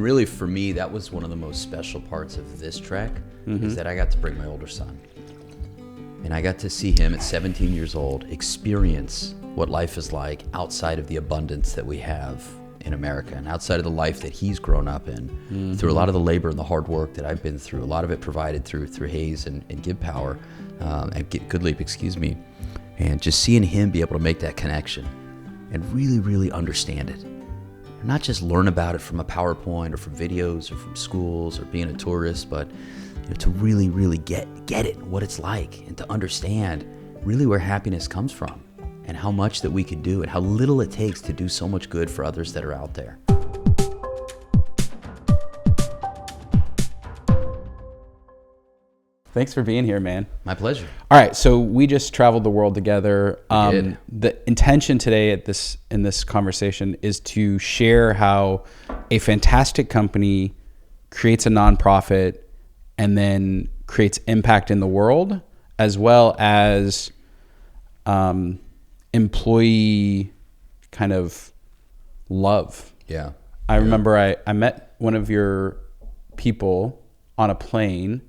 really for me, that was one of the most special parts of this trek, is that I got to bring my older son. And I got to see him at 17 years old experience what life is like outside of the abundance that we have in America and outside of the life that he's grown up in, through a lot of the labor and the hard work that I've been through, a lot of it provided through Hays and GivePower, and GoodLeap, excuse me, and just seeing him be able to make that connection and really, really understand it. Not just learn about it from a PowerPoint or from videos or from schools or being a tourist, but to really, really get it, what it's like, and to understand really where happiness comes from and how much that we can do and how little it takes to do so much good for others that are out there. Thanks for being here, man. My pleasure. All right, so we just traveled the world together. We did. The intention today in this conversation is to share how a fantastic company creates a nonprofit and then creates impact in the world, as well as employee kind of love. Yeah. I remember I met one of your people on a plane,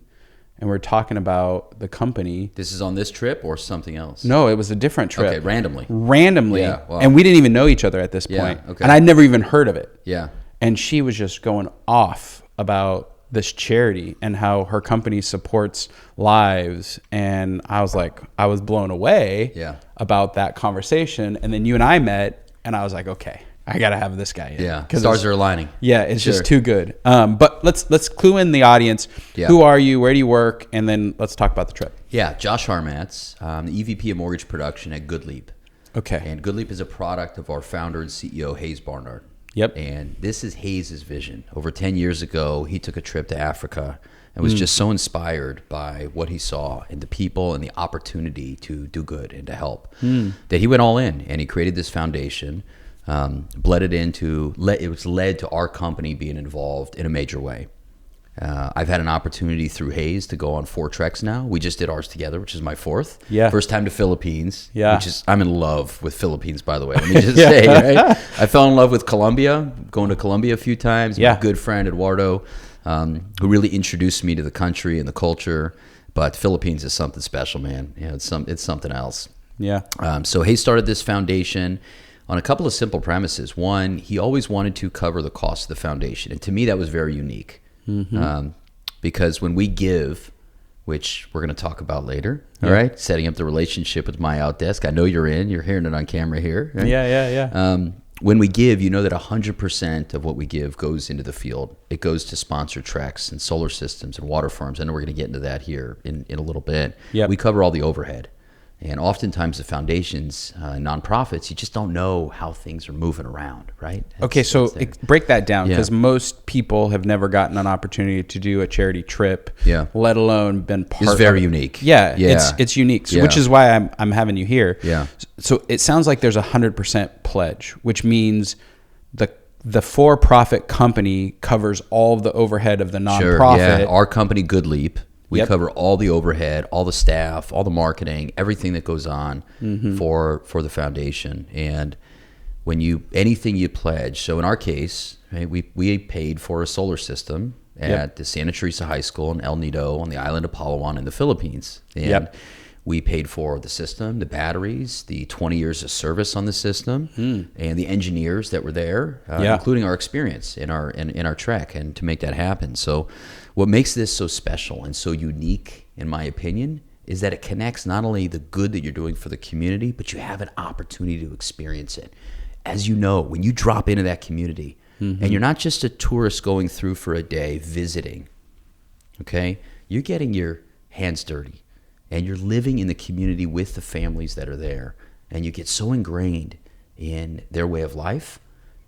and we're talking about the company. This is on this trip or something else? No, it was a different trip. Okay, randomly. Yeah, wow. And we didn't even know each other at this point. Okay. And I'd never even heard of it. Yeah. And she was just going off about this charity and how her company supports lives. And I was blown away about that conversation. And then you and I met, and I was like, okay, I got to have this guy in. Yeah, stars are aligning. Yeah, it's just too good. But let's clue in the audience. Yeah. Who are you? Where do you work? And then let's talk about the trip. Yeah, Josh Harmatz, the EVP of Mortgage Production at GoodLeap. Okay. And GoodLeap is a product of our founder and CEO, Hays Barnard. Yep. And this is Hays' vision. Over 10 years ago, he took a trip to Africa and was just so inspired by what he saw and the people and the opportunity to do good and to help that he went all in, and he created this foundation. It was led to our company being involved in a major way. I've had an opportunity through Hays to go on 4 treks now. We just did ours together, which is my 4th. Yeah. First time to Philippines. Yeah. I'm in love with Philippines, by the way. Let me just say, right? I fell in love with Colombia, going to Colombia a few times. Yeah. My good friend, Eduardo, who really introduced me to the country and the culture. But Philippines is something special, man. It's something else. Yeah. So Hays started this foundation on a couple of simple premises. One, he always wanted to cover the cost of the foundation. And to me, that was very unique. Because when we give, which we're going to talk about later, all right, setting up the relationship with MyOutDesk. I know you're hearing it on camera here. Right? Yeah. When we give, you know that 100% of what we give goes into the field. It goes to sponsor treks and solar systems and water farms. I know we're going to get into that here in a little bit. Yep. We cover all the overhead. And oftentimes the foundations, nonprofits, you just don't know how things are moving around, right? Okay, so break that down, because most people have never gotten an opportunity to do a charity trip, let alone been part of it. It's very unique. Yeah. It's unique, which is why I'm having you here. Yeah. So it sounds like there's 100% pledge, which means the for-profit company covers all of the overhead of the nonprofit. Sure, yeah. Our company, GoodLeap, we cover all the overhead, all the staff, all the marketing, everything that goes on for the foundation. And anything you pledge, so in our case, right, we paid for a solar system at the Santa Teresa High School in El Nido on the island of Palawan in the Philippines. And we paid for the system, the batteries, the 20 years of service on the system, and the engineers that were there, including our experience in our trek, and to make that happen. So what makes this so special and so unique, in my opinion, is that it connects not only the good that you're doing for the community, but you have an opportunity to experience it. As you know, when you drop into that community, and you're not just a tourist going through for a day visiting, okay? You're getting your hands dirty, and you're living in the community with the families that are there, and you get so ingrained in their way of life,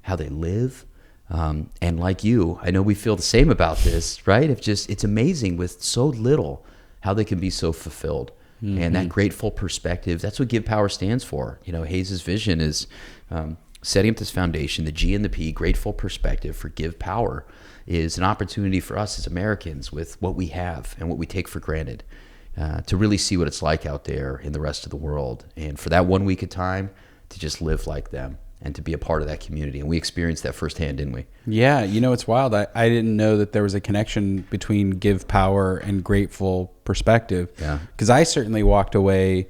how they live. And like you, I know we feel the same about this, right? It's amazing with so little how they can be so fulfilled. And that grateful perspective, that's what GivePower stands for. Hays' vision is setting up this foundation, the G and the P, grateful perspective for GivePower, is an opportunity for us as Americans with what we have and what we take for granted to really see what it's like out there in the rest of the world. And for that 1 week of time, to just live like them and to be a part of that community. And we experienced that firsthand, didn't we? Yeah. You know, it's wild. I didn't know that there was a connection between GivePower and Grateful Perspective. Yeah. Because I certainly walked away,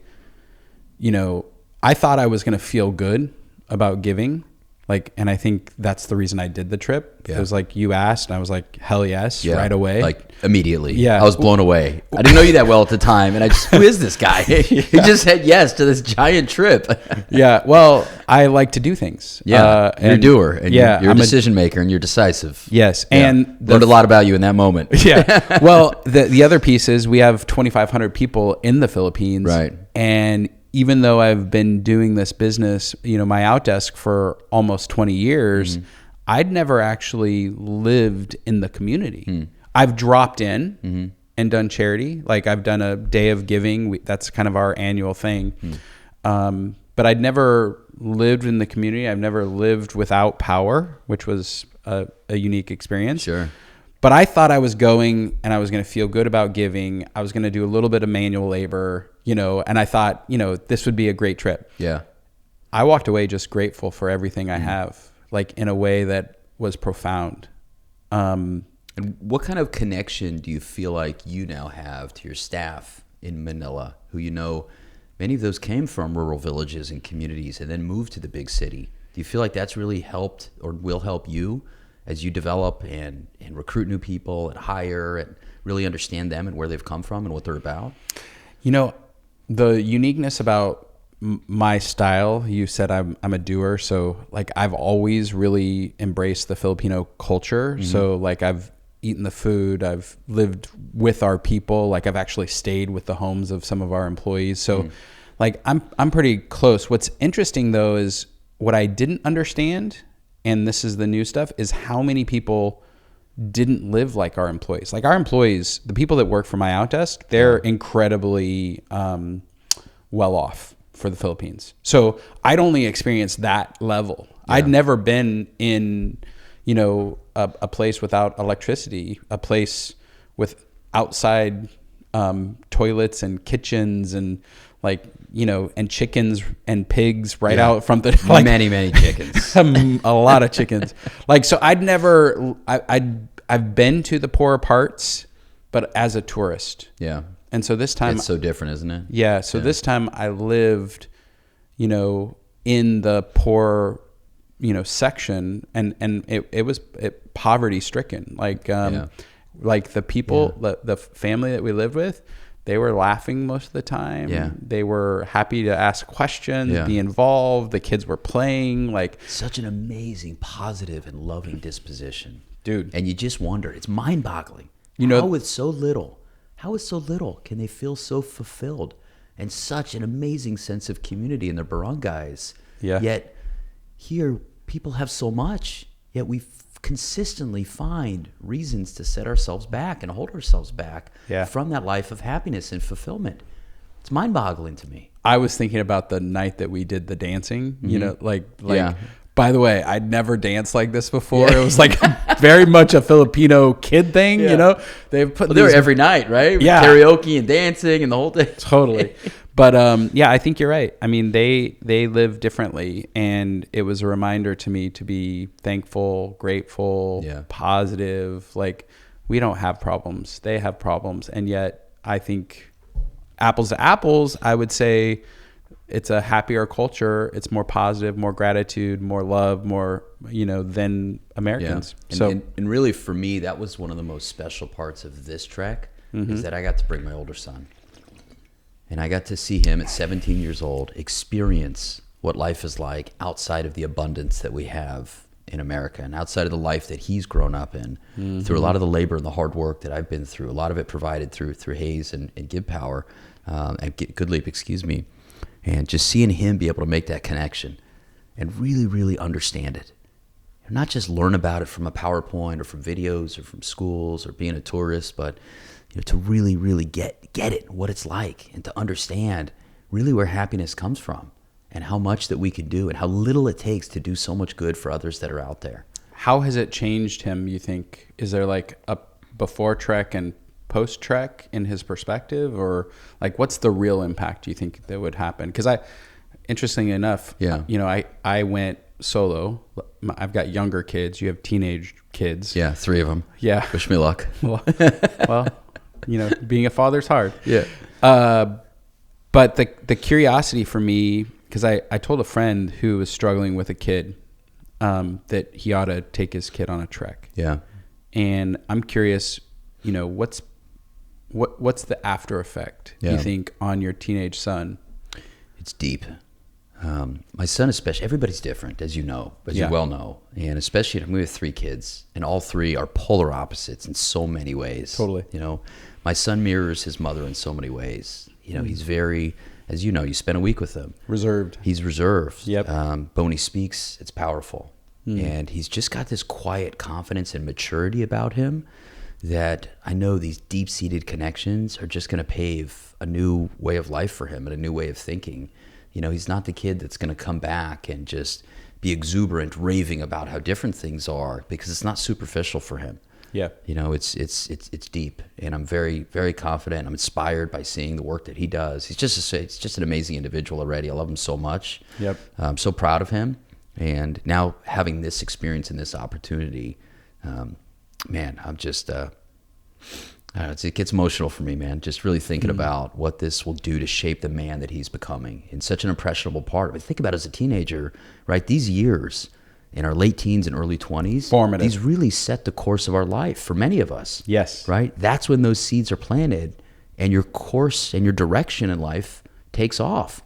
you know, I thought I was going to feel good about giving. Like, and I think that's the reason I did the trip. Yeah. It was like you asked, and I was like, hell yes, right away. Like immediately. Yeah. I was blown away. I didn't know you that well at the time. And I just, who is this guy? He just said yes to this giant trip. Yeah. Well, I like to do things. Yeah. You're a doer. And yeah, you're a decision maker and you're decisive. Yes. Yeah. And learned a lot about you in that moment. Yeah. Well, the other piece is we have 2,500 people in the Philippines. Right. And even though I've been doing this business, you know, MyOutDesk for almost 20 years, I'd never actually lived in the community. I've dropped in and done charity. Like I've done a day of giving. That's kind of our annual thing. But I'd never lived in the community. I've never lived without power, which was a unique experience. Sure. But I thought I was going and I was going to feel good about giving. I was going to do a little bit of manual labor, you know, and I thought, you know, this would be a great trip. Yeah. I walked away just grateful for everything I have, like in a way that was profound. And what kind of connection do you feel like you now have to your staff in Manila, who, you know, many of those came from rural villages and communities and then moved to the big city? Do you feel like that's really helped or will help you as you develop and recruit new people and hire and really understand them and where they've come from and what they're about? You know, the uniqueness about my style, you said I'm a doer. So like I've always really embraced the Filipino culture. So like I've eaten the food, I've lived with our people. Like I've actually stayed with the homes of some of our employees. So like I'm pretty close. What's interesting though is what I didn't understand, and this is the new stuff, is how many people didn't live like our employees. Like our employees, the people that work for MyOutDesk, they're incredibly well off for the Philippines. So I'd only experienced that level. Yeah. I'd never been in, you know, a place without electricity, a place with outside toilets and kitchens and like, you know, and chickens and pigs out from the like, many chickens, a lot of chickens. Like, so I've been to the poorer parts, but as a tourist. Yeah. And so this time it's so different, isn't it? Yeah. So this time I lived, you know, in the poor, you know, section, and it was poverty stricken. Like, like the people, the family that we lived with, they were laughing most of the time. Yeah. They were happy to ask questions, be involved. The kids were playing. Like such an amazing, positive, and loving disposition, dude. And you just wonder, it's mind-boggling. You know, how with so little can they feel so fulfilled and such an amazing sense of community in their barangays? Yeah. Yet here, people have so much, yet we consistently find reasons to set ourselves back and hold ourselves back from that life of happiness and fulfillment. It's mind-boggling to me. I was thinking about the night that we did the dancing, you know, like, by the way, I'd never danced like this before. It was like very much a Filipino kid thing, you know, they've put they were every night, right? Yeah. Karaoke and dancing and the whole thing. Totally. But I think you're right. I mean, they live differently, and it was a reminder to me to be thankful, grateful, positive. Like we don't have problems; they have problems, and yet I think apples to apples, I would say it's a happier culture. It's more positive, more gratitude, more love, more, you know, than Americans. Yeah. And really, for me, that was one of the most special parts of this trek is that I got to bring my older son. And I got to see him at 17 years old experience what life is like outside of the abundance that we have in America and outside of the life that he's grown up in through a lot of the labor and the hard work that I've been through, a lot of it provided through Hayes and GivePower and Good Leap, and just seeing him be able to make that connection and really, really understand it. And not just learn about it from a PowerPoint or from videos or from schools or being a tourist, but to really, really get it, what it's like, and to understand really where happiness comes from and how much that we can do and how little it takes to do so much good for others that are out there. How has it changed him, you think? Is there like a before trek and post trek in his perspective, or like what's the real impact you think that would happen? Because interesting enough, I went solo. I've got younger kids. You have teenage kids. Yeah, 3 of them. Yeah. Wish me luck. Well, being a father's hard. Yeah. But the curiosity for me, because I told a friend who was struggling with a kid that he ought to take his kid on a trek. Yeah. And I'm curious, what's the after effect, you think, on your teenage son? It's deep. My son especially, everybody's different, as you well know. And especially, we have 3 kids, and all 3 are polar opposites in so many ways. Totally. My son mirrors his mother in so many ways. He's very, as you spent a week with him. Reserved. He's reserved. Yep. But when he speaks, it's powerful. And he's just got this quiet confidence and maturity about him that I know these deep-seated connections are just going to pave a new way of life for him and a new way of thinking. He's not the kid that's going to come back and just be exuberant, raving about how different things are, because it's not superficial for him. Yeah. It's deep, and I'm very, very confident. I'm inspired by seeing the work that he does. He's just an amazing individual already. I love him so much. Yep. I'm so proud of him. And now having this experience and this opportunity, man, I'm just, it gets emotional for me, man. Just really thinking about what this will do to shape the man that he's becoming in such an impressionable part. But think about it as a teenager, right? These years in our late teens and early 20s, formative. These really set the course of our life for many of us. Yes. Right? That's when those seeds are planted and your course and your direction in life takes off.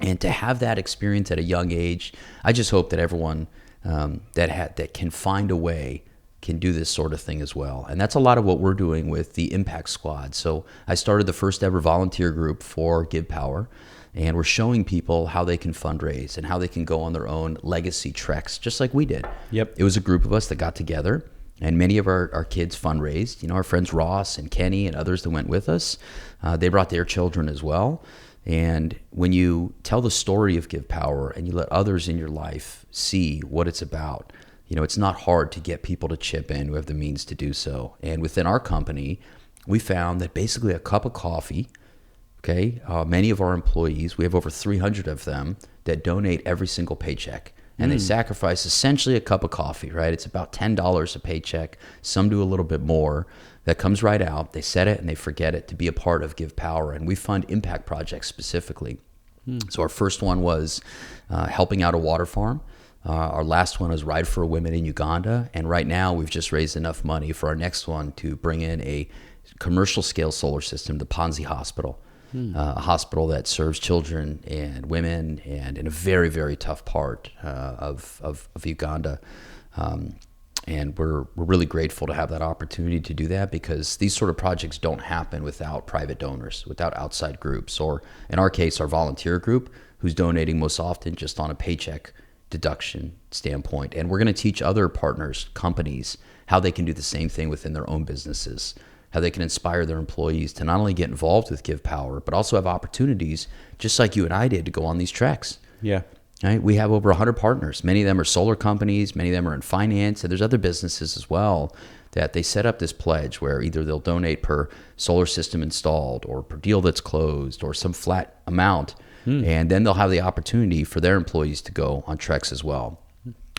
And to have that experience at a young age, I just hope that everyone that can find a way can do this sort of thing as well. And that's a lot of what we're doing with the Impact Squad. So I started the first ever volunteer group for GivePower, and we're showing people how they can fundraise and how they can go on their own legacy treks, just like we did. Yep. It was a group of us that got together, and many of our kids fundraised. Our friends Ross and Kenny and others that went with us, they brought their children as well. And when you tell the story of GivePower and you let others in your life see what it's about, it's not hard to get people to chip in who have the means to do so. And within our company, we found that basically a cup of coffee, many of our employees, we have over 300 of them that donate every single paycheck. And they sacrifice essentially a cup of coffee, right? It's about $10 a paycheck. Some do a little bit more. That comes right out. They set it and they forget it to be a part of GivePower. And we fund impact projects specifically. So our first one was helping out a water farm. Our last one was Ride for Women in Uganda. And right now we've just raised enough money for our next one to bring in a commercial scale solar system to Panzi Hospital. A hospital that serves children and women and in a very, very tough part of Uganda. And we're really grateful to have that opportunity to do that, because these sort of projects don't happen without private donors, without outside groups, or in our case, our volunteer group, who's donating most often just on a paycheck deduction standpoint. And we're going to teach other partners, companies, how they can do the same thing within their own businesses, how they can inspire their employees to not only get involved with GivePower, but also have opportunities, just like you and I did, to go on these treks. Yeah. Right? We have over 100 partners. Many of them are solar companies. Many of them are in finance. And there's other businesses as well that they set up this pledge where either they'll donate per solar system installed or per deal that's closed or some flat amount. And then they'll have the opportunity for their employees to go on treks as well.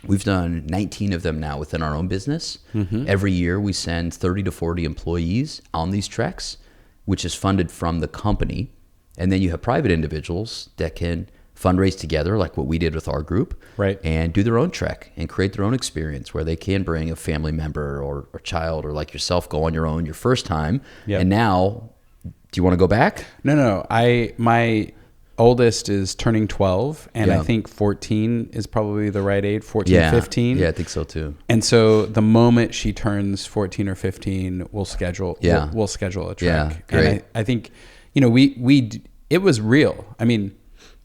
We've done 19 of them now within our own business. Every year we send 30 to 40 employees on these treks, which is funded from the company. And then you have private individuals that can fundraise together, like what we did with our group, right, and do their own trek and create their own experience where they can bring a family member or child, or like yourself, go on your own your first time. Yep. And now, do you want to go back? No. My oldest is turning 12, and I think 14 is probably the right age, 14, 15. Yeah, I think so too. And so the moment she turns 14 or 15, we'll schedule we'll schedule a trek. Yeah, great. And I think, it was real. I mean,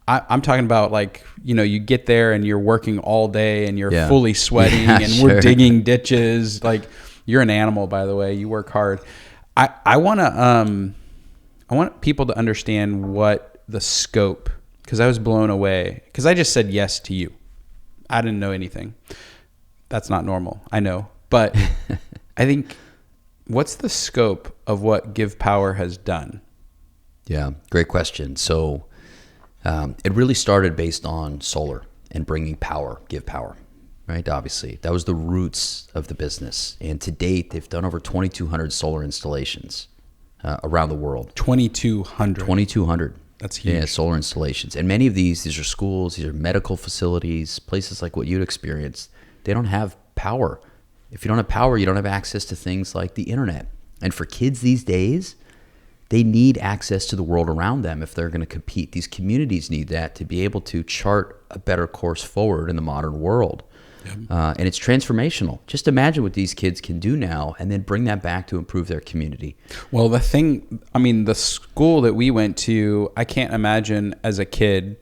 I'm talking about, like, you get there and you're working all day and you're fully sweating and we're digging ditches. Like, you're an animal, by the way. You work hard. I want people to understand what the scope, because I was blown away, because I just said yes to you. I didn't know anything. That's not normal, I know. But I think, what's the scope of what GivePower has done? Yeah, great question. So It really started based on solar and bringing power, GivePower, right? Obviously, that was the roots of the business. And to date, they've done over 2,200 solar installations around the world. 2,200. 2,200. That's huge. Yeah, solar installations. And many of these are schools, these are medical facilities, places like what you'd experienced. They don't have power. If you don't have power, you don't have access to things like the internet. And for kids these days, they need access to the world around them if they're going to compete. These communities need that to be able to chart a better course forward in the modern world. Yep. And it's transformational. Just imagine what these kids can do now and then bring that back to improve their community. Well, the school that we went to, I can't imagine as a kid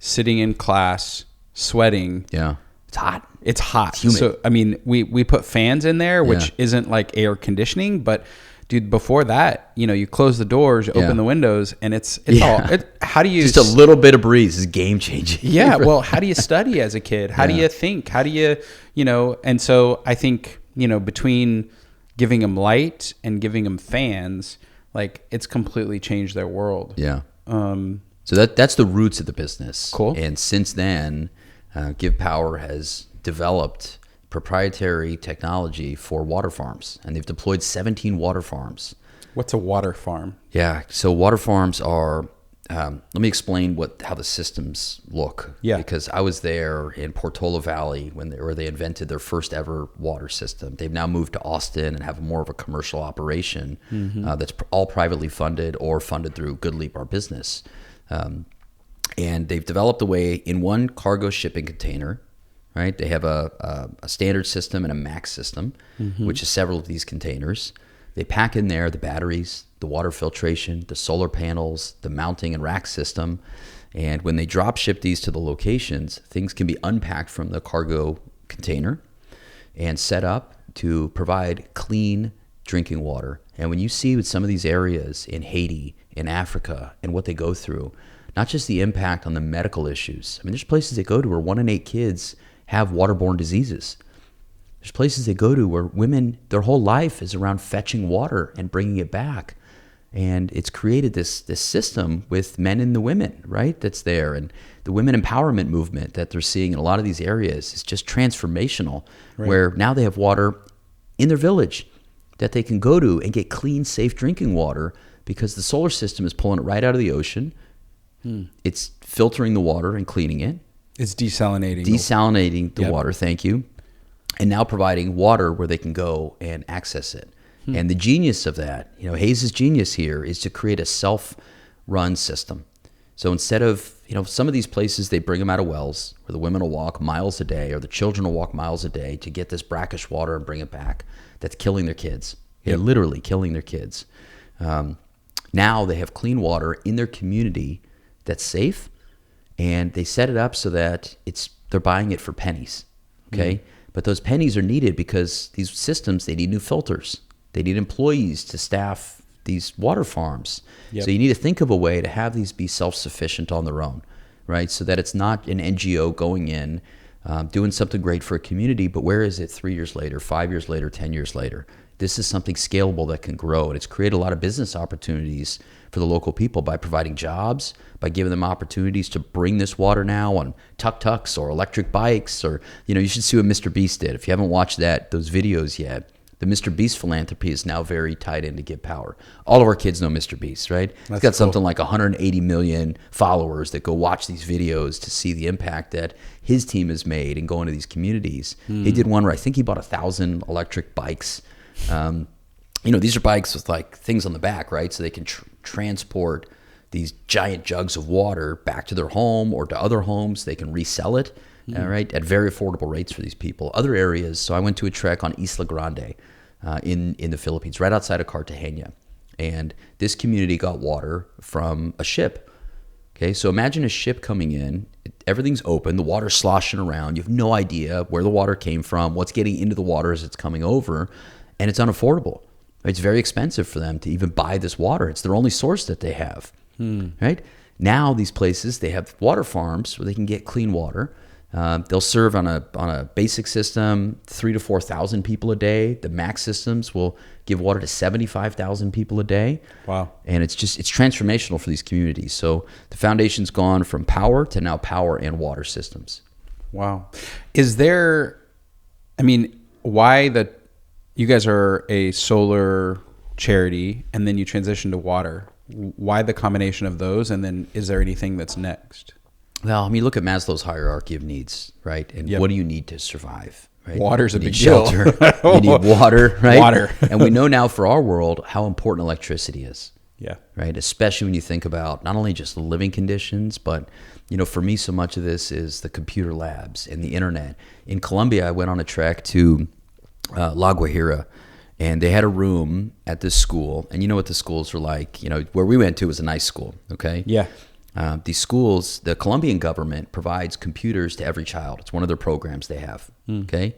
sitting in class, sweating. Yeah. It's hot. It's hot. It's humid. So, I mean, we put fans in there, which isn't like air conditioning, but dude, before that, you close the doors, you open the windows, and it's all. How do you just a little bit of breeze is game changing? Yeah. Well, how do you study as a kid? How do you think? How do you, And so I think between giving them light and giving them fans, like it's completely changed their world. Yeah. So that's the roots of the business. Cool. And since then, GivePower has developed proprietary technology for water farms, and they've deployed 17 water farms. What's a water farm? Yeah, so water farms are, let me explain how the systems look. Yeah. Because I was there in Portola Valley where they invented their first ever water system. They've now moved to Austin and have more of a commercial operation that's all privately funded or funded through GoodLeap, our business. And they've developed a way in one cargo shipping container. Right, they have a standard system and a max system, which is several of these containers. They pack in there the batteries, the water filtration, the solar panels, the mounting and rack system. And when they drop ship these to the locations, things can be unpacked from the cargo container and set up to provide clean drinking water. And when you see with some of these areas in Haiti, in Africa, and what they go through, not just the impact on the medical issues. I mean, there's places they go to where 1 in 8 kids have waterborne diseases. There's places they go to where women, their whole life is around fetching water and bringing it back. And it's created this system with men and the women, right, that's there. And the women empowerment movement that they're seeing in a lot of these areas is just transformational, where now they have water in their village that they can go to and get clean, safe drinking water because the solar system is pulling it right out of the ocean. It's filtering the water and cleaning it. It's desalinating the water, thank you. And now providing water where they can go and access it. And the genius of that, Hayes' genius here is to create a self-run system. So instead of, some of these places, they bring them out of wells where the women will walk miles a day or the children will walk miles a day to get this brackish water and bring it back. That's killing their kids. They're literally killing their kids. Now they have clean water in their community that's safe. And they set it up so that they're buying it for pennies, okay? But those pennies are needed because these systems, they need new filters. They need employees to staff these water farms. So you need to think of a way to have these be self-sufficient on their own, right? So that it's not an NGO going in, doing something great for a community, but where is it 3 years later, 5 years later, 10 years later? This is something scalable that can grow, and it's created a lot of business opportunities for the local people by providing jobs, by giving them opportunities to bring this water now on tuk-tuks or electric bikes, or, you should see what Mr. Beast did. If you haven't watched those videos yet, the Mr. Beast philanthropy is now very tied into GivePower. All of our kids know Mr. Beast, right? He's got something like 180 million followers that go watch these videos to see the impact that his team has made in going to these communities. He did one where I think he bought 1,000 electric bikes. These are bikes with like things on the back, right? So they can transport these giant jugs of water back to their home or to other homes. They can resell it, right, at very affordable rates for these people. Other areas, so I went to a trek on Isla Grande in the Philippines, right outside of Cartagena. And this community got water from a ship. Okay, so imagine a ship coming in, everything's open, the water's sloshing around, you have no idea where the water came from, what's getting into the water as it's coming over, and it's unaffordable. It's very expensive for them to even buy this water. It's their only source that they have, right? Now these places, they have water farms where they can get clean water. They'll serve on a basic system 3,000 to 4,000 people a day. The max systems will give water to 75,000 people a day. Wow! And it's transformational for these communities. So the foundation's gone from power to now power and water systems. Wow! Is there? I mean, why that? You guys are a solar charity, and then you transition to water. Why the combination of those? And then is there anything that's next? Well, I mean, look at Maslow's hierarchy of needs, right? And what do you need to survive? Right? Water's a big deal. Shelter. You need water, right? Water. And we know now for our world how important electricity is. Yeah. Right. Especially when you think about not only just the living conditions, but, for me, so much of this is the computer labs and the internet. In Colombia, I went on a trek to La Guajira, and they had a room at this school. And you know what the schools are like. Where we went to was a nice school. Okay. Yeah. These schools, the Colombian government provides computers to every child. It's one of their programs they have, okay?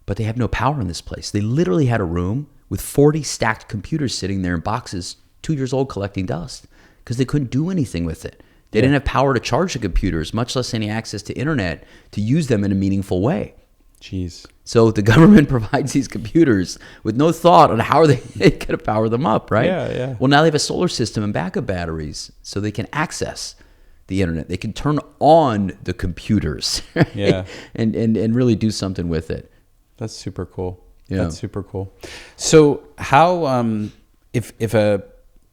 But they have no power in this place. They literally had a room with 40 stacked computers sitting there in boxes, 2 years old, collecting dust because they couldn't do anything with it. They didn't have power to charge the computers, much less any access to internet to use them in a meaningful way. Jeez. So the government provides these computers with no thought on how they going to power them up, right? Yeah. Well, now they have a solar system and backup batteries so they can access the internet. They can turn on the computers, right? Yeah, and really do something with it. That's super cool. Yeah. That's super cool. So how, if a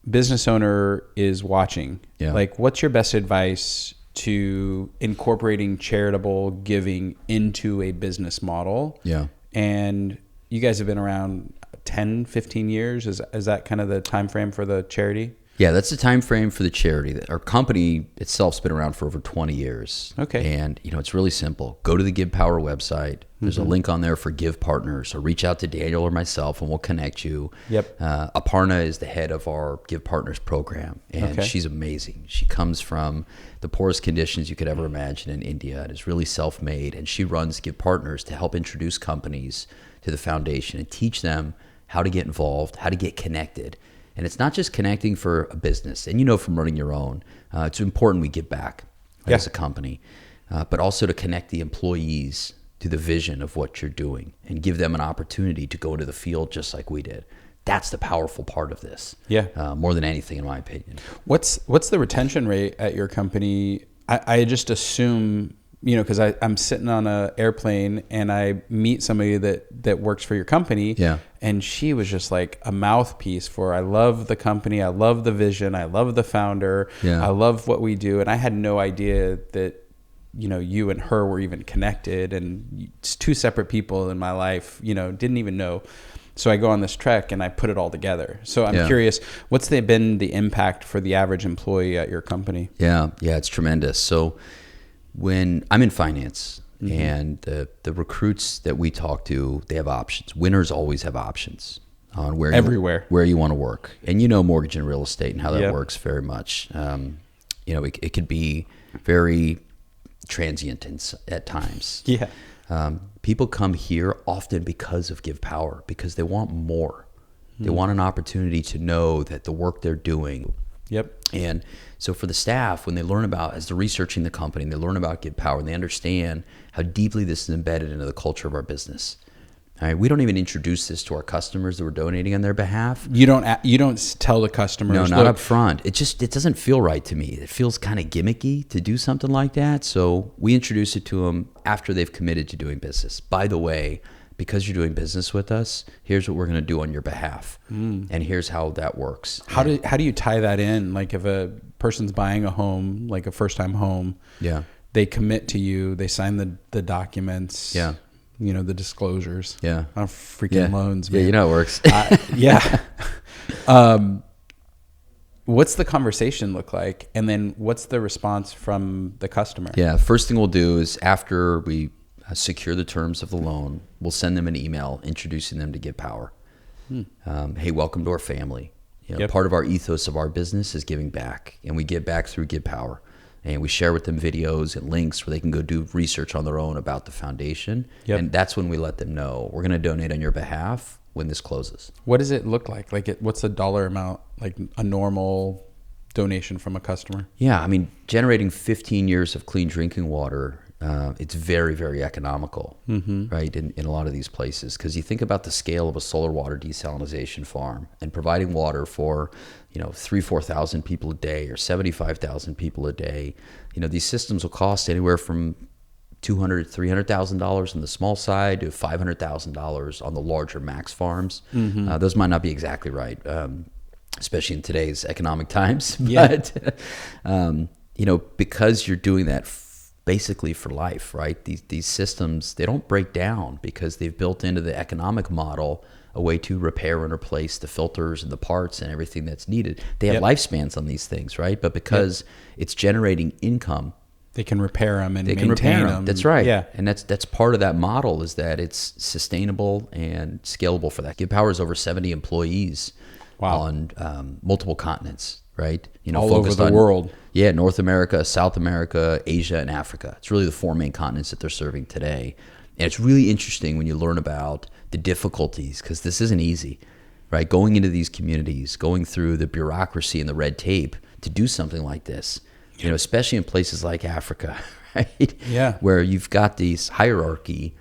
business owner is watching, like what's your best advice to incorporating charitable giving into a business model? Yeah. And you guys have been around 10, 15 years. Is that kind of the time frame for the charity? Yeah, that's the time frame for the charity. Our company itself's been around for over 20 years. Okay. And, it's really simple. Go to the GivePower website. There's a link on there for Give Partners, or reach out to Daniel or myself and we'll connect you. Yep. Aparna is the head of our Give Partners program, and she's amazing. She comes from the poorest conditions you could ever imagine in India and is really self-made. And she runs Give Partners to help introduce companies to the foundation and teach them how to get involved, how to get connected. And it's not just connecting for a business. And from running your own, it's important we give back as a company, but also to connect the employees to the vision of what you're doing and give them an opportunity to go into the field just like we did. That's the powerful part of this. Yeah. More than anything, in my opinion. What's the retention rate at your company? I just assume, because I'm sitting on an airplane and I meet somebody that works for your company. Yeah. And she was just like a mouthpiece for, I love the company. I love the vision. I love the founder. Yeah. I love what we do. And I had no idea that, you and her were even connected, and it's two separate people in my life, didn't even know. So I go on this trek and I put it all together. So I'm curious, what's been the impact for the average employee at your company? Yeah, it's tremendous. So when I'm in finance, and the recruits that we talk to, they have options. Winners always have options on where you want to work. And mortgage and real estate and how that works very much. It could be very transient at times. Yeah. People come here often because of GivePower, because they want more. They want an opportunity to know that the work they're doing. Yep. And so for the staff, when they learn about, as they're researching the company, they learn about GivePower and they understand how deeply this is embedded into the culture of our business. All right, we don't even introduce this to our customers that we're donating on their behalf. You don't tell the customers. No, not up front. It doesn't feel right to me. It feels kind of gimmicky to do something like that. So we introduce it to them after they've committed to doing business. By the way, because you're doing business with us, here's what we're going to do on your behalf. And here's how that works. How do you tie that in? Like if a person's buying a home, like a first-time home, they commit to you, they sign the documents, the disclosures. Yeah. On freaking loans, man. Yeah, you know how it works. Yeah. What's the conversation look like? And then what's the response from the customer? Yeah, first thing we'll do is after we secure the terms of the loan, we'll send them an email introducing them to GivePower. Hey, welcome to our family. Part of our ethos of our business is giving back, and we give back through GivePower. And we share with them videos and links where they can go do research on their own about the foundation. And that's when we let them know we're going to donate on your behalf when this closes. What does it look like? What's the dollar amount, like a normal donation from a customer? Yeah, I mean, generating 15 years of clean drinking water it's very, very economical, right, in a lot of these places. Because you think about the scale of a solar water desalination farm and providing water for, 3,000-4,000 people a day or 75,000 people a day. These systems will cost anywhere from $200,000-$300,000 on the small side to $500,000 on the larger max farms. Those might not be exactly right, especially in today's economic times. But, because you're doing that basically for life, right? These systems, they don't break down because they've built into the economic model a way to repair and replace the filters and the parts and everything that's needed. They have lifespans on these things, right? But because it's generating income, they can repair them and maintain them. That's right. Yeah. And that's part of that model, is that it's sustainable and scalable for that. GivePower is over 70 employees on multiple continents, right? All over the world. Yeah, North America, South America, Asia, and Africa. It's really the 4 main continents that they're serving today. And it's really interesting when you learn about the difficulties, because this isn't easy, right? Going into these communities, going through the bureaucracy and the red tape to do something like this, especially in places like Africa, right? Yeah. Where you've got these hierarchy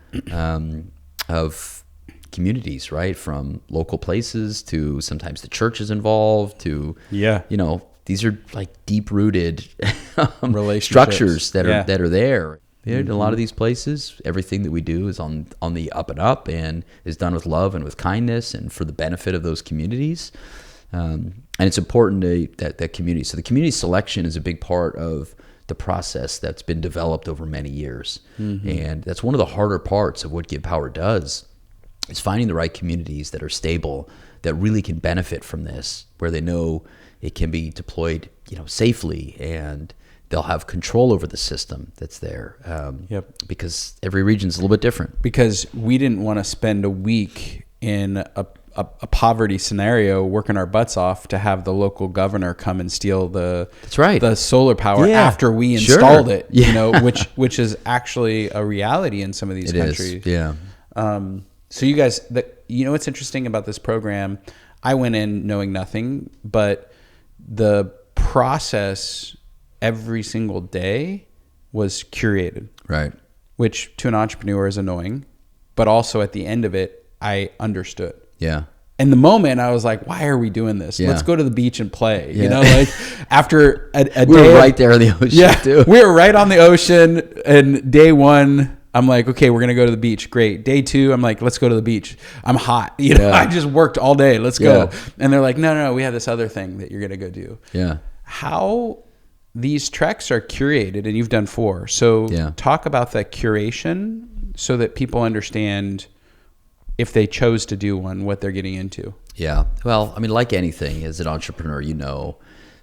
of communities, right? From local places to sometimes the church is involved to, these are like deep-rooted structures that are there. In a lot of these places, everything that we do is on the up and up and is done with love and with kindness and for the benefit of those communities. And it's important that community. So the community selection is a big part of the process that's been developed over many years. And that's one of the harder parts of what GivePower does, is finding the right communities that are stable, that really can benefit from this, where they know it can be deployed, safely, and they'll have control over the system that's there. Because every region is a little bit different. Because we didn't want to spend a week in a poverty scenario working our butts off to have the local governor come and steal the solar power after we installed it. Which is actually a reality in some of these countries. So you guys, what's interesting about this program? I went in knowing nothing, but the process every single day was curated. Right. Which to an entrepreneur is annoying, but also at the end of it, I understood. Yeah. In the moment, I was like, why are we doing this? Yeah. Let's go to the beach and play. After a day. We were right there in the ocean too. We were right on the ocean. And day one, I'm like, okay, we're going to go to the beach. Great. Day two, I'm like, let's go to the beach. I'm hot. I just worked all day. Let's go. And they're like, no, we have this other thing that you're going to go do. Yeah. How these treks are curated, and you've done 4. So talk about that curation so that people understand, if they chose to do one, what they're getting into. Yeah. Well, I mean, like anything, as an entrepreneur,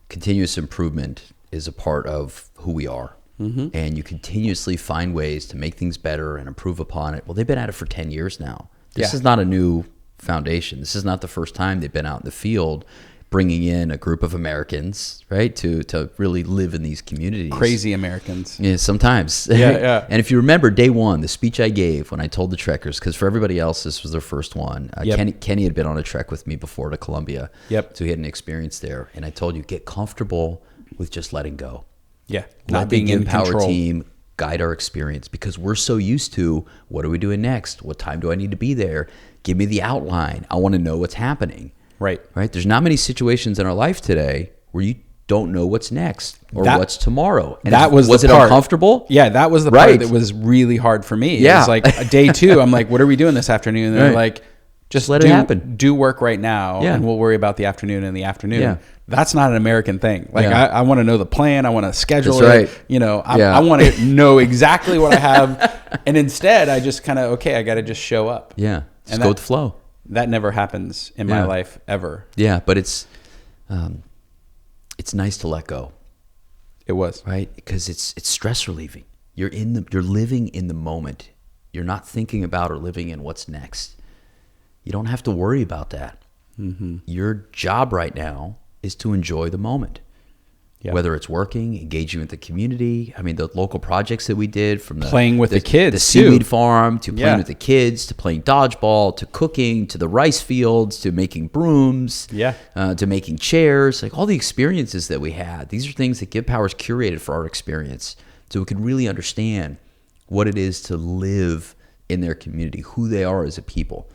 continuous improvement is a part of who we are. And you continuously find ways to make things better and improve upon it. Well, they've been at it for 10 years now. This is not a new foundation. This is not the first time they've been out in the field bringing in a group of Americans, right, to really live in these communities. Crazy Americans. Yeah, sometimes. Yeah. And if you remember day one, the speech I gave when I told the trekkers, because for everybody else, this was their first one. Kenny had been on a trek with me before to Colombia. So he had an experience there. And I told you, get comfortable with just letting go. Yeah. Not being in control. Team guide our experience, because we're so used to, what are we doing next? What time do I need to be there? Give me the outline. I want to know what's happening. Right. There's not many situations in our life today where you don't know what's next or what's tomor's. And was it uncomfortable? Yeah, that was the part that was really hard for me. Yeah. It was like day 2, I'm like, what are we doing this afternoon? And they're like, just let it happen. Do work right now, and we'll worry about the afternoon in the afternoon. Yeah. That's not an American thing. I want to know the plan. I want to schedule it. I want to know exactly what I have. And instead, I just kind of, I got to just show up. Yeah. Just go with the flow. That never happens in my life ever. Yeah, but it's nice to let go. It was. Right? Because it's stress relieving. You're living in the moment. You're not thinking about or living in what's next. You don't have to worry about that. Your job right now is to enjoy the moment. Whether it's working, engaging with the community. I mean, the local projects that we did, from playing with the kids, the seaweed farm, to playing with the kids, to playing dodgeball, to cooking, to the rice fields, to making brooms, to making chairs, like all the experiences that we had. These are things that GivePower's curated for our experience, so we can really understand what it is to live in their community, who they are as a people,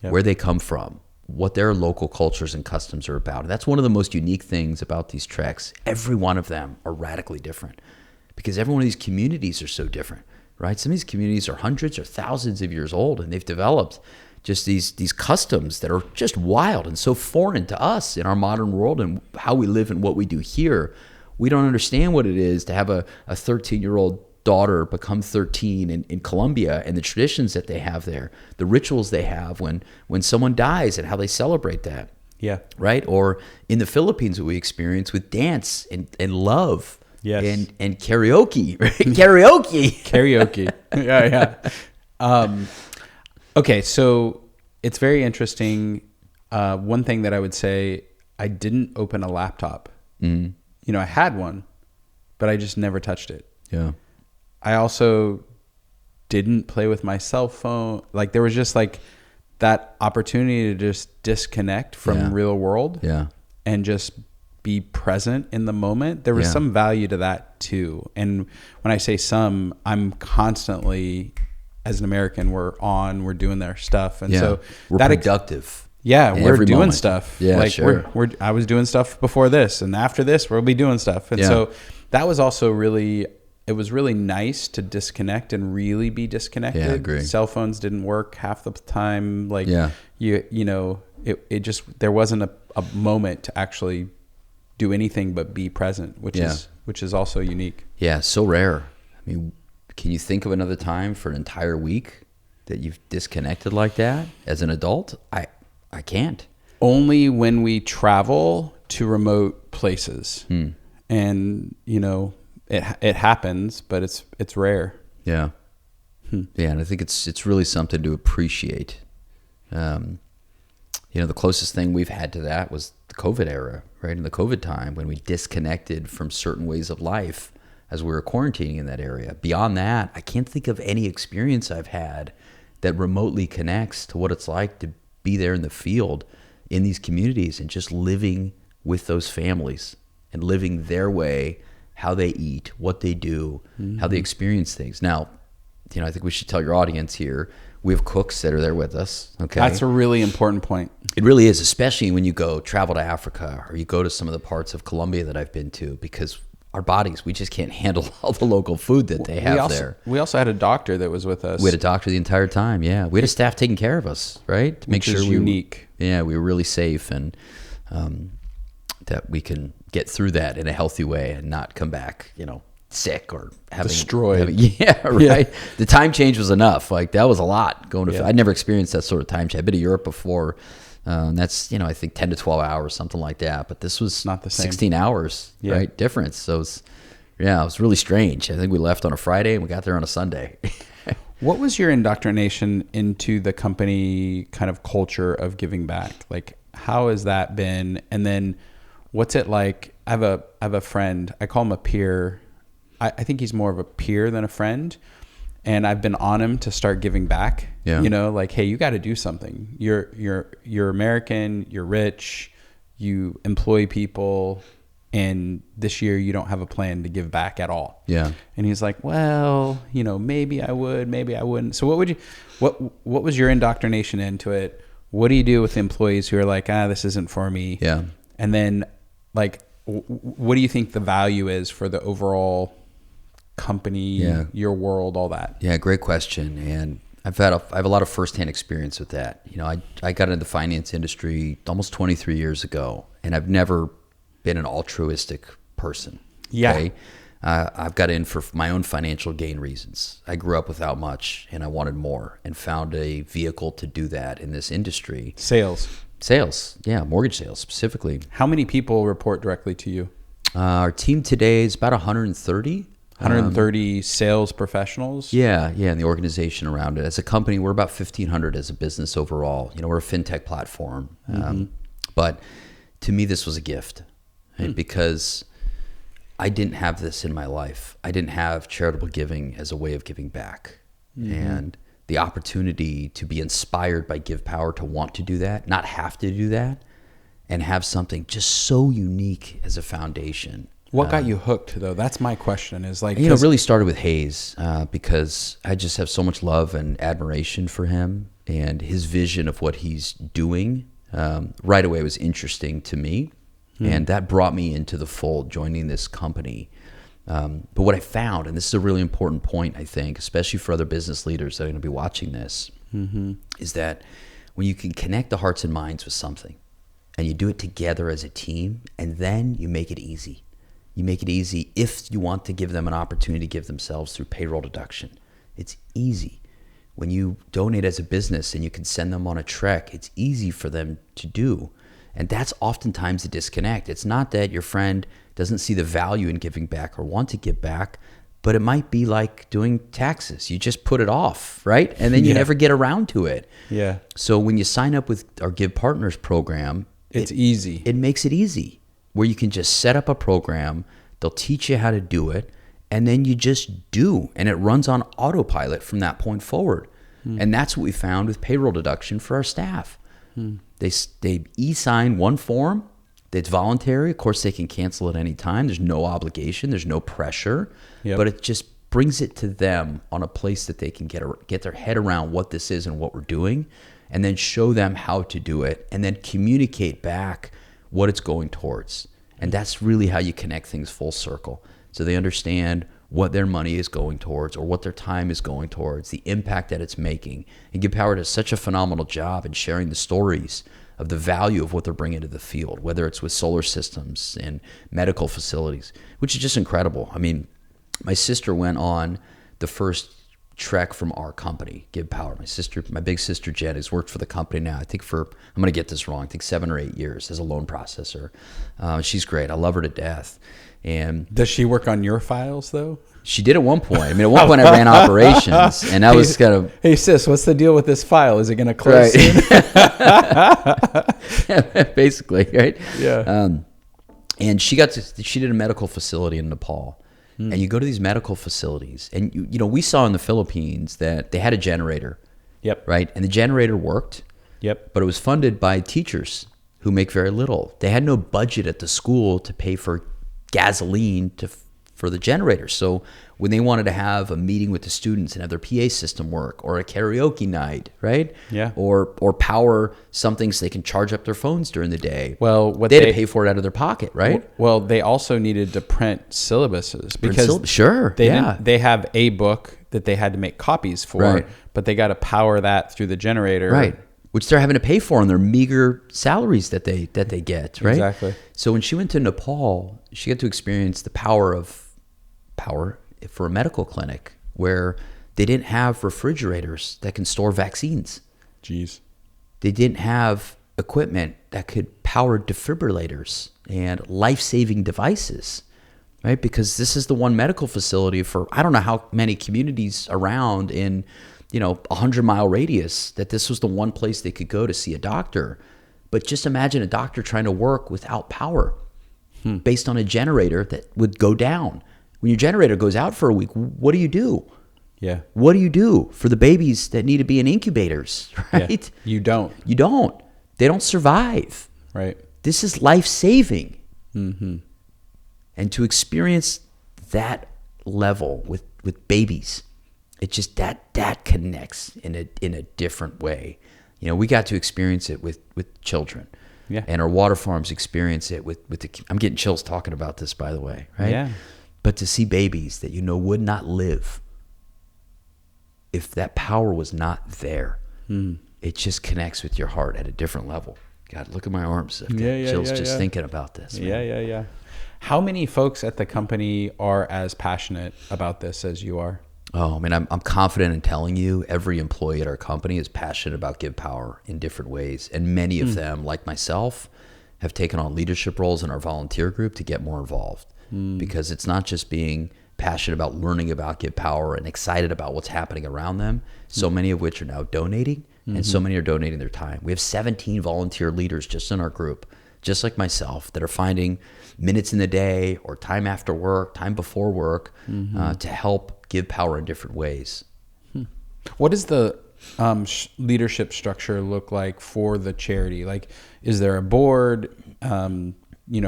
where they come from, what their local cultures and customs are about. And that's one of the most unique things about these treks. Every one of them are radically different because every one of these communities are so different, right? Some of these communities are hundreds or thousands of years old, and they've developed just these customs that are just wild and so foreign to us in our modern world and how we live and what we do here. We don't understand what it is to have a 13-year-old daughter become 13 in Colombia, and the traditions that they have there, the rituals they have when someone dies and how they celebrate that. Yeah. Right? Or in the Philippines, what we experience with dance and love. Yes. And karaoke. Right? Karaoke. Yeah. Okay, so it's very interesting. One thing that I would say, I didn't open a laptop. Mm. You know, I had one, but I just never touched it. Yeah. I also didn't play with my cell phone. Like, there was just like that opportunity to just disconnect from real world and just be present in the moment. There was some value to that too. And when I say some, I'm constantly, as an American, we're doing their stuff. And so we're productive. We're doing moment. Stuff. Yeah, like sure. I was doing stuff before this, and after this we'll be doing stuff. And so that was also it was really nice to disconnect and really be disconnected. Yeah, I agree. Cell phones didn't work half the time. Like, you know, it just, there wasn't a moment to actually do anything but be present, which is also unique. Yeah, so rare. I mean, can you think of another time for an entire week that you've disconnected like that as an adult? I can't. Only when we travel to remote places. And, you know, it happens, but it's rare. Yeah. Yeah, and I think it's really something to appreciate. You know, the closest thing we've had to that was the COVID era, right? In the COVID time, when we disconnected from certain ways of life as we were quarantining in that area. Beyond that, I can't think of any experience I've had that remotely connects to what it's like to be there in the field in these communities and just living with those families and living their way, how they eat, what they do, how they experience things. Now, you know, I think we should tell your audience here, we have cooks that are there with us. Okay, that's a really important point. It really is, especially when you travel to Africa or you go to some of the parts of Colombia that I've been to, because our bodies, we just can't handle all the local food that they have there. We also had a doctor that was with us. We had a doctor the entire time. Yeah, we had a staff taking care of us, right, to make sure we unique. We were really safe and that we can get through that in a healthy way and not come back, you know, sick or destroyed. Right. The time change was enough. Like, that was a lot going to. I'd never experienced that sort of time change. I've been to Europe before. That's, you know, I think 10 to 12 hours, something like that. But this was not the same. 16 hours, right? Difference. So it was really strange. I think we left on a Friday and we got there on a Sunday. What was your indoctrination into the company kind of culture of giving back? Like, how has that been? And then what's it like? I have a friend, I call him a peer. I think he's more of a peer than a friend. And I've been on him to start giving back. Yeah. You know, like, hey, you got to do something. You're American, you're rich, you employ people, and this year you don't have a plan to give back at all. Yeah. And he's like, well, you know, maybe I would, maybe I wouldn't. So what was your indoctrination into it? What do you do with employees who are like, this isn't for me? Yeah. And then, like, what do you think the value is for the overall company, your world, all that? Yeah, great question. And I have a lot of firsthand experience with that. You know, I got into the finance industry almost 23 years ago, and I've never been an altruistic person. Yeah. Okay? I've got in for my own financial gain reasons. I grew up without much, and I wanted more, and found a vehicle to do that in this industry. Sales, yeah, mortgage sales specifically. How many people report directly to you? Our team today is about 130. 130 sales professionals? Yeah, and the organization around it. As a company, we're about 1,500 as a business overall. You know, we're a fintech platform. But to me, this was a gift, right? Because I didn't have this in my life. I didn't have charitable giving as a way of giving back. And the opportunity to be inspired by GivePower, to want to do that, not have to do that, and have something just so unique as a foundation What got you hooked, though? That's my question. Is like, it really started with Hayes because I just have so much love and admiration for him, and his vision of what he's doing right away was interesting to me, and that brought me into the fold, joining this company. But what I found, and this is a really important point, I think, especially for other business leaders that are going to be watching this, is that when you can connect the hearts and minds with something, and you do it together as a team, and then you make it easy. You make it easy if you want to give them an opportunity to give themselves through payroll deduction. It's easy. When you donate as a business and you can send them on a trek, it's easy for them to do. And that's oftentimes the disconnect. It's not that your friend doesn't see the value in giving back or want to give back, but it might be like doing taxes. You just put it off, right? And then you never get around to it. Yeah. So when you sign up with our Give Partners program, it's easy. It makes it easy, where you can just set up a program, they'll teach you how to do it, and then you just do, and it runs on autopilot from that point forward. And that's what we found with payroll deduction for our staff. They e-sign one form that's voluntary. Of course, they can cancel at any time. There's no obligation. There's no pressure. But it just brings it to them on a place that they can get their head around what this is and what we're doing, and then show them how to do it, and then communicate back what it's going towards. And that's really how you connect things full circle. So they understand what their money is going towards, or what their time is going towards, the impact that it's making. And GivePower does such a phenomenal job in sharing the stories of the value of what they're bringing to the field, whether it's with solar systems and medical facilities, which is just incredible. I mean, my sister went on the first trek from our company, GivePower. My big sister Jen, has worked for the company now, I think I'm going to get this wrong, I think 7 or 8 years as a loan processor. She's great. I love her to death. And does she work on your files, though? She did at one point. I mean, at one point I ran operations, and I was kind of... Hey, sis, what's the deal with this file? Is it going to close soon? Basically, right? Yeah. And she did a medical facility in Nepal. And you go to these medical facilities, and you know, we saw in the Philippines that they had a generator. Yep. Right? And the generator worked. Yep. But it was funded by teachers who make very little. They had no budget at the school to pay for gasoline for the generator. So when they wanted to have a meeting with the students and have their PA system work, or a karaoke night, right? Yeah. Or power something so they can charge up their phones during the day. Well, they had to pay for it out of their pocket, right? Well, they also needed to print syllabuses because they have a book that they had to make copies for, right, but they got to power that through the generator, right? Which they're having to pay for on their meager salaries that they get, right? Exactly. So when she went to Nepal, she got to experience the power for a medical clinic where they didn't have refrigerators that can store vaccines. Jeez. They didn't have equipment that could power defibrillators and life-saving devices, right? Because this is the one medical facility for, I don't know how many communities around in, 100-mile radius, that this was the one place they could go to see a doctor. But just imagine a doctor trying to work without power based on a generator that would go down. When your generator goes out for a week, what do you do? Yeah. What do you do for the babies that need to be in incubators, right? Yeah. You don't. They don't survive. Right. This is life-saving. Mm-hmm. And to experience that level with babies, it just that connects in a different way. We got to experience it with children. Yeah. And our water farms experience it with I'm getting chills talking about this, by the way, right? Yeah. But to see babies that would not live if that power was not there, it just connects with your heart at a different level. God, look at my arms. I've got chills just thinking about this. Man. Yeah. How many folks at the company are as passionate about this as you are? Oh, I mean, I'm confident in telling you every employee at our company is passionate about GivePower in different ways. And many of them, like myself, have taken on leadership roles in our volunteer group to get more involved. Because it's not just being passionate about learning about GivePower and excited about what's happening around them, so many of which are now donating, and so many are donating their time. We have 17 volunteer leaders just in our group, just like myself, that are finding minutes in the day or time after work, time before work, to help GivePower in different ways. What does the leadership structure look like for the charity? Like, is there a board?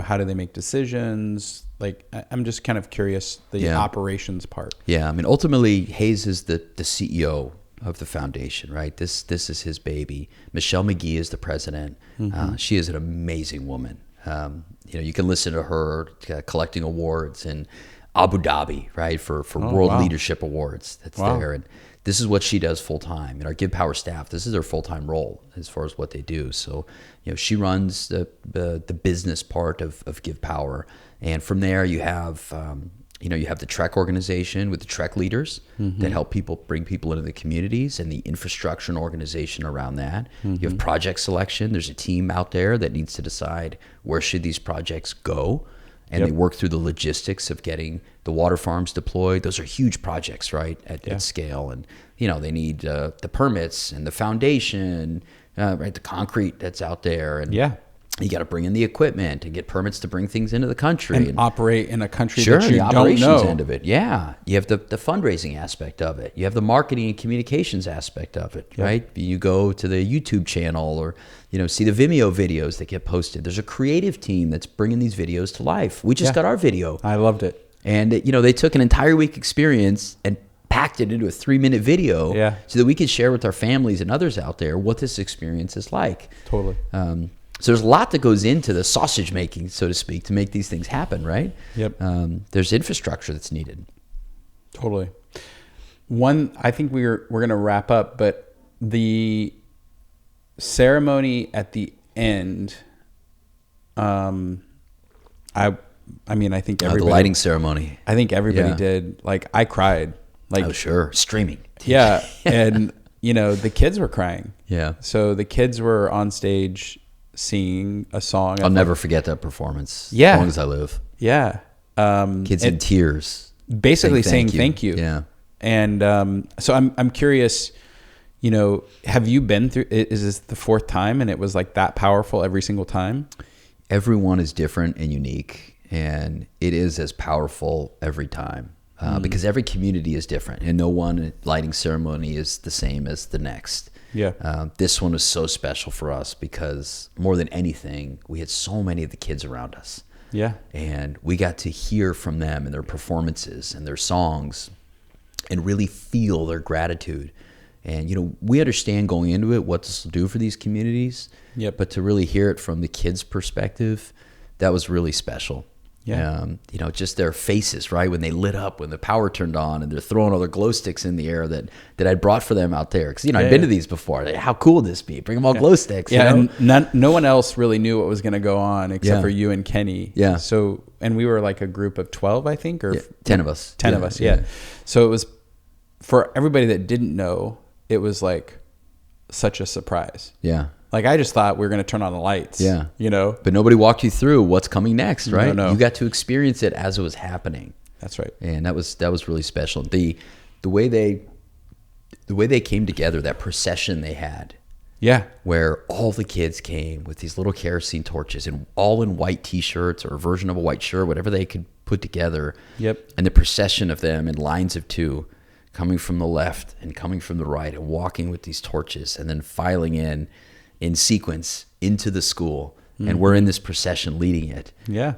how do they make decisions? Like, I'm just kind of curious, the operations part. Yeah. I mean, ultimately, Hayes is the CEO of the foundation, right? This is his baby. Michelle McGee is the president. She is an amazing woman. You can listen to her collecting awards in Abu Dhabi, right? For World Leadership Awards. That's there. And this is what she does full time. And our GivePower staff, this is their full-time role as far as what they do. So, she runs the business part of GivePower. And from there you have, you have the Trek organization with the Trek leaders that help bring people into the communities, and the infrastructure and organization around that. You have project selection. There's a team out there that needs to decide where should these projects go. And they work through the logistics of getting the water farms deployed. Those are huge projects, right, at scale. And, they need the permits and the foundation, right, the concrete that's out there. And you got to bring in the equipment and get permits to bring things into the country. And operate in a country that you the operations don't know. End of it. Yeah. You have the fundraising aspect of it. You have the marketing and communications aspect of it, right? You go to the YouTube channel or, see the Vimeo videos that get posted. There's a creative team that's bringing these videos to life. We just got our video. I loved it. And, they took an entire week experience and packed it into a 3-minute video so that we could share with our families and others out there what this experience is like. Totally. So there's a lot that goes into the sausage making, so to speak, to make these things happen, right? Yep. There's infrastructure that's needed. Totally. I think we're going to wrap up, but the ceremony at the end, I think everybody... the lighting ceremony. I think everybody did. Like, I cried. Like, oh, sure. Streaming. Yeah. And, the kids were crying. Yeah. So the kids were on stage singing a song. I'll never forget that performance. Yeah. As long as I live. Yeah. Kids in tears. Basically saying thank you. Yeah. And so I'm curious, have you been through, is this the 4th time and it was like that powerful every single time? Everyone is different and unique, and it is as powerful every time because every community is different, and no one lighting ceremony is the same as the next. Yeah. This one was so special for us because more than anything, we had so many of the kids around us. Yeah. And we got to hear from them and their performances and their songs and really feel their gratitude. And, we understand going into it what this will do for these communities. Yep. But to really hear it from the kids' perspective, that was really special. Yeah. Just their faces, right? When they lit up, when the power turned on, and they're throwing all their glow sticks in the air that I brought for them out there. Because, I'd been to these before. How cool would this be? Bring them all glow sticks. Yeah. And no one else really knew what was going to go on except for you and Kenny. Yeah. So, and we were like a group of 12, I think, or 10 of us. 10 of us. Yeah. So it was, for everybody that didn't know, it was like such a surprise. Yeah. Like, I just thought we were going to turn on the lights. Yeah. But nobody walked you through what's coming next, right? No. You got to experience it as it was happening. That's right. And that was really special. The way they came together, that procession they had. Yeah. Where all the kids came with these little kerosene torches and all in white t-shirts or a version of a white shirt, whatever they could put together. Yep. And the procession of them in lines of 2 coming from the left and coming from the right and walking with these torches and then filing in sequence into the school, and we're in this procession leading it. Yeah.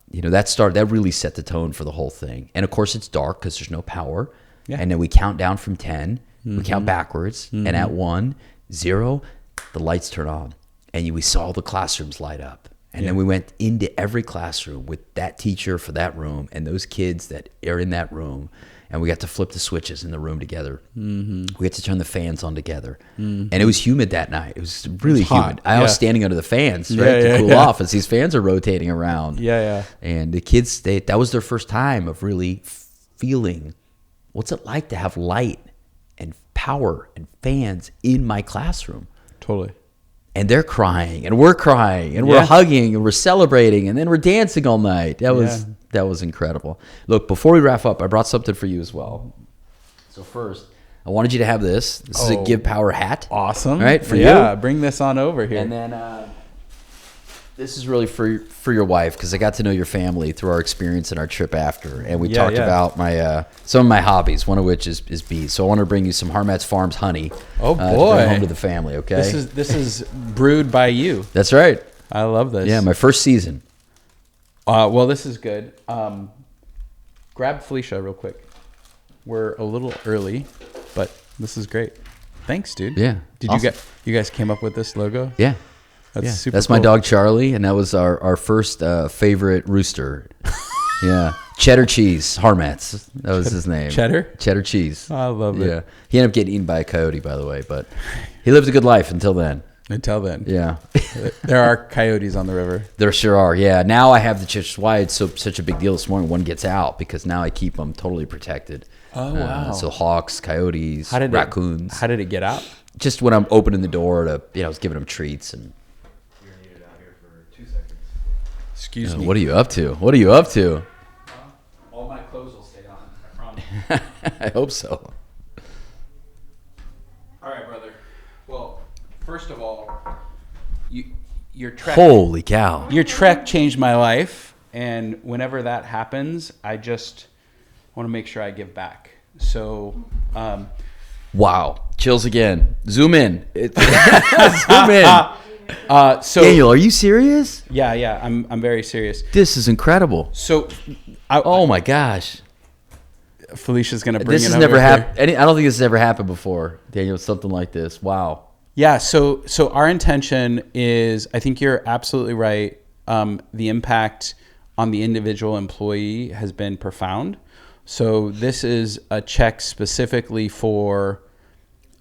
That really set the tone for the whole thing. And of course it's dark because there's no power. Yeah. And then we count down from 10, we count backwards, and at 1, 0, the lights turn on, and we saw the classrooms light up. And then we went into every classroom with that teacher for that room and those kids that are in that room. And we got to flip the switches in the room together. We got to turn the fans on together. And it was humid that night. It was really humid. I was standing under the fans, right, to cool off as these fans are rotating around. Yeah. And the kids, that was their first time of really feeling what's it like to have light and power and fans in my classroom. Totally. And they're crying, and we're crying, and we're hugging, and we're celebrating, and then we're dancing all night. That was incredible. Look, before we wrap up, I brought something for you as well. So first, I wanted you to have this. This is a GivePower hat. Awesome. Right, for you. Bring this on over here. And then this is really for your wife, because I got to know your family through our experience and our trip after. And we talked about my some of my hobbies, one of which is bees. So I want to bring you some Harmatz Farms honey. Oh, boy. To bring home to the family, okay? This is brewed by you. That's right. I love this. Yeah, my first season. Well, this is good. Grab Felicia real quick. We're a little early, but this is great. Thanks, dude. Yeah. Did awesome. You guys came up with this logo? Yeah. That's super That's cool. my dog Charlie, and that was our first favorite rooster. Yeah. Cheddar Cheese, Harmatz. That was his name. Cheddar Cheese. Oh, I love it. Yeah. He ended up getting eaten by a coyote, by the way, but he lived a good life until then. Yeah. There are coyotes on the river. There sure are. Yeah. Now I have that's why it's such a big deal this morning. One gets out because now I keep them totally protected. Oh, wow. So hawks, coyotes, raccoons. How did it get out? Just when I'm opening the door to, I was giving them treats and. You're needed out here for 2 seconds. Excuse me. What are you up to? All my clothes will stay on. I promise. I hope so. All right, brother. Well, first of all, your trek. Holy cow! Your trek changed my life, and whenever that happens, I just want to make sure I give back. So, wow, chills again. Zoom in. Zoom in. So Daniel, are you serious? Yeah, I'm very serious. This is incredible. So, oh my gosh, Felicia's gonna bring. This it has never happened. I don't think this has ever happened before, Daniel. Something like this. Wow. Yeah. So our intention is, I think you're absolutely right. The impact on the individual employee has been profound. So this is a check specifically for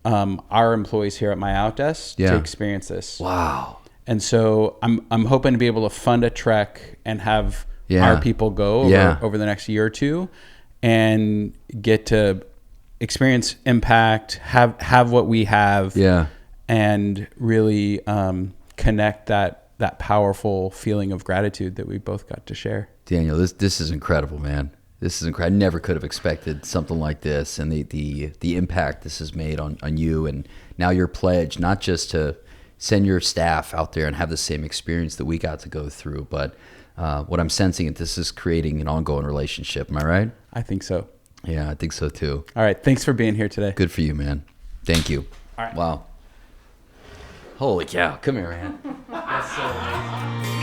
our employees here at MyOutDesk to experience this. Wow. And so I'm hoping to be able to fund a trek and have our people go over the next year or two and get to experience impact, have what we have, and really connect that powerful feeling of gratitude that we both got to share. Daniel, this is incredible, man. This is incredible. I never could have expected something like this, and the impact this has made on you, and now your pledge, not just to send your staff out there and have the same experience that we got to go through, but what I'm sensing is this is creating an ongoing relationship. Am I right? I think so. Yeah, I think so too. All right. Thanks for being here today. Good for you, man. Thank you. All right. Wow. Holy cow. Come here, man. That's so amazing.